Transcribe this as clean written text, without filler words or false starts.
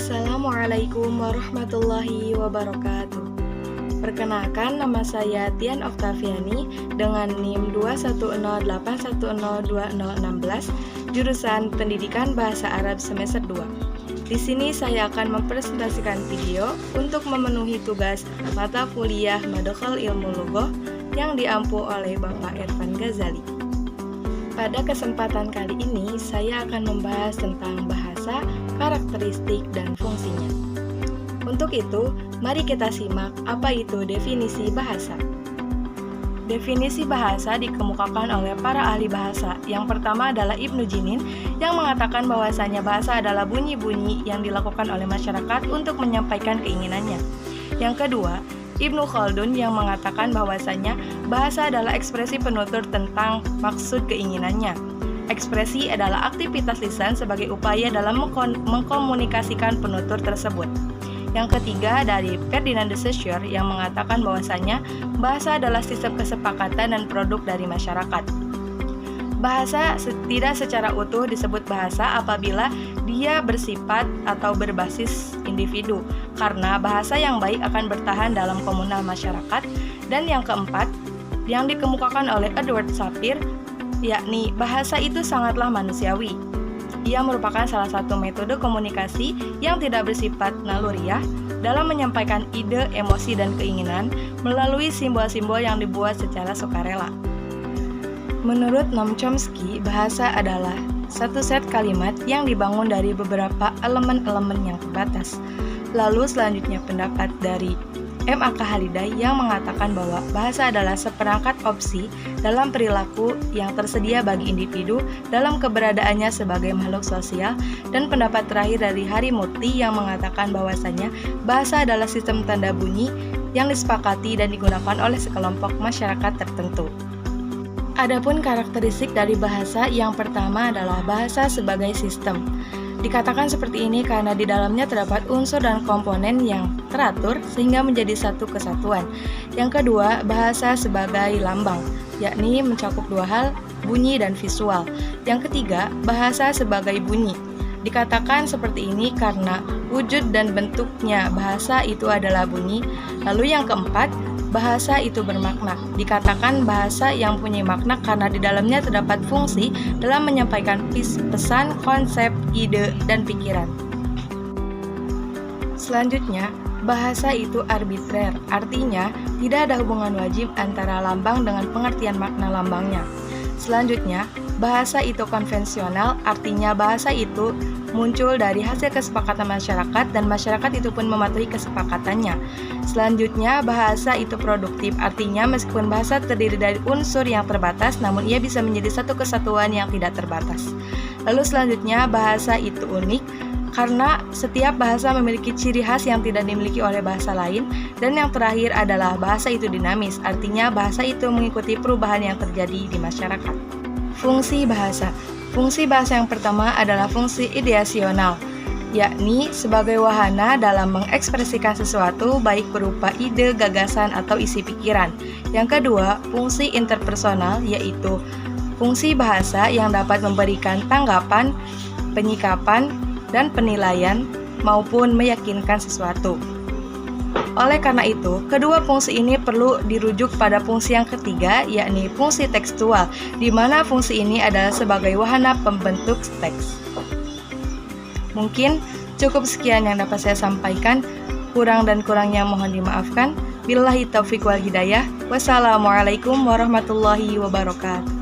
Assalamualaikum warahmatullahi wabarakatuh. Perkenalkan, nama saya Tian Oktaviani dengan NIM 21081020016, jurusan Pendidikan Bahasa Arab semester 2. Di sini saya akan mempresentasikan video untuk memenuhi tugas mata kuliah Madkhal Ilmu Lughoh yang diampu oleh Bapak Irfan Ghazali. Pada kesempatan kali ini, saya akan membahas tentang bahasa, karakteristik, dan fungsinya. Untuk itu, mari kita simak apa itu definisi bahasa. Definisi bahasa dikemukakan oleh para ahli bahasa. Yang pertama adalah Ibnu Jinin yang mengatakan bahwasanya bahasa adalah bunyi-bunyi yang dilakukan oleh masyarakat untuk menyampaikan keinginannya. Yang kedua, Ibnu Khaldun yang mengatakan bahwasanya bahasa adalah ekspresi penutur tentang maksud keinginannya. Ekspresi adalah aktivitas lisan sebagai upaya dalam mengkomunikasikan penutur tersebut. Yang ketiga dari Ferdinand de Saussure yang mengatakan bahwasanya bahasa adalah sistem kesepakatan dan produk dari masyarakat. Bahasa tidak secara utuh disebut bahasa apabila dia bersifat atau berbasis individu, karena bahasa yang baik akan bertahan dalam komunal masyarakat. Dan yang keempat, yang dikemukakan oleh Edward Sapir, yakni bahasa itu sangatlah manusiawi. Ia merupakan salah satu metode komunikasi yang tidak bersifat naluriah dalam menyampaikan ide, emosi, dan keinginan melalui simbol-simbol yang dibuat secara sukarela. Menurut Noam Chomsky, bahasa adalah satu set kalimat yang dibangun dari beberapa elemen-elemen yang terbatas. Lalu selanjutnya pendapat dari M.A.K. Haliday yang mengatakan bahwa bahasa adalah seperangkat opsi dalam perilaku yang tersedia bagi individu dalam keberadaannya sebagai makhluk sosial, dan pendapat terakhir dari Hari Murti yang mengatakan bahwasanya bahasa adalah sistem tanda bunyi yang disepakati dan digunakan oleh sekelompok masyarakat tertentu. Adapun karakteristik dari bahasa, yang pertama adalah bahasa sebagai sistem. Dikatakan seperti ini karena di dalamnya terdapat unsur dan komponen yang teratur sehingga menjadi satu kesatuan. Yang kedua, bahasa sebagai lambang, yakni mencakup dua hal, bunyi dan visual. Yang ketiga, bahasa sebagai bunyi. Dikatakan seperti ini karena wujud dan bentuknya bahasa itu adalah bunyi. Lalu yang keempat, bahasa itu bermakna. Dikatakan bahasa yang punya makna karena di dalamnya terdapat fungsi dalam menyampaikan pesan, konsep, ide, dan pikiran. Selanjutnya, bahasa itu arbitrer, artinya tidak ada hubungan wajib antara lambang dengan pengertian makna lambangnya. Selanjutnya, bahasa itu konvensional, artinya bahasa itu muncul dari hasil kesepakatan masyarakat dan masyarakat itu pun mematuhi kesepakatannya. Selanjutnya, bahasa itu produktif, artinya meskipun bahasa terdiri dari unsur yang terbatas, namun ia bisa menjadi satu kesatuan yang tidak terbatas. Lalu selanjutnya, bahasa itu unik, karena setiap bahasa memiliki ciri khas yang tidak dimiliki oleh bahasa lain. Dan yang terakhir adalah bahasa itu dinamis, artinya bahasa itu mengikuti perubahan yang terjadi di masyarakat. Fungsi bahasa. Fungsi bahasa yang pertama adalah fungsi ideasional, yakni sebagai wahana dalam mengekspresikan sesuatu baik berupa ide, gagasan, atau isi pikiran. Yang kedua, fungsi interpersonal, yaitu fungsi bahasa yang dapat memberikan tanggapan, penyikapan, dan penilaian maupun meyakinkan sesuatu. Oleh karena itu, kedua fungsi ini perlu dirujuk pada fungsi yang ketiga, yakni fungsi tekstual, di mana fungsi ini adalah sebagai wahana pembentuk teks. Mungkin cukup sekian yang dapat saya sampaikan, kurang dan kurangnya mohon dimaafkan. Billahi taufiq wal hidayah. Wassalamualaikum warahmatullahi wabarakatuh.